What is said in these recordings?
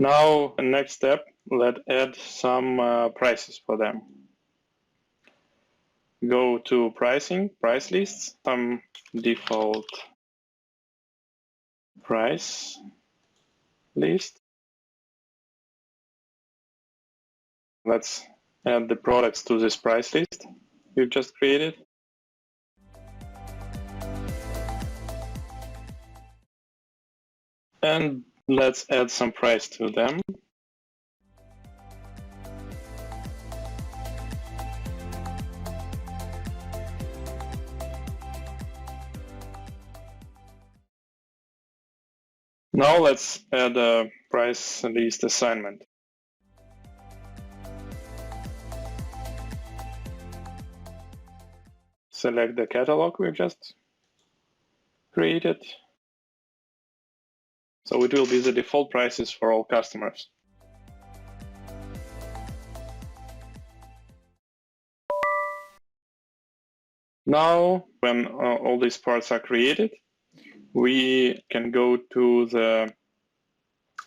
Now, next step, let's add some prices for them. Go to pricing, price lists, some default price list. Let's add the products to this price list we've just created. And let's add some price to them. Now let's add a price list assignment. Select the catalog we've just created. So it will be the default prices for all customers. Now, when all these parts are created, we can go to the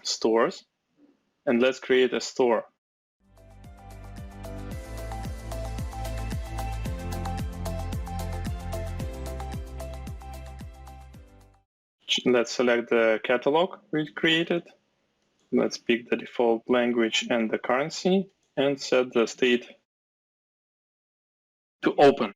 stores and let's create a store. Let's select the catalog we created. Let's pick the default language and the currency and set the state to open.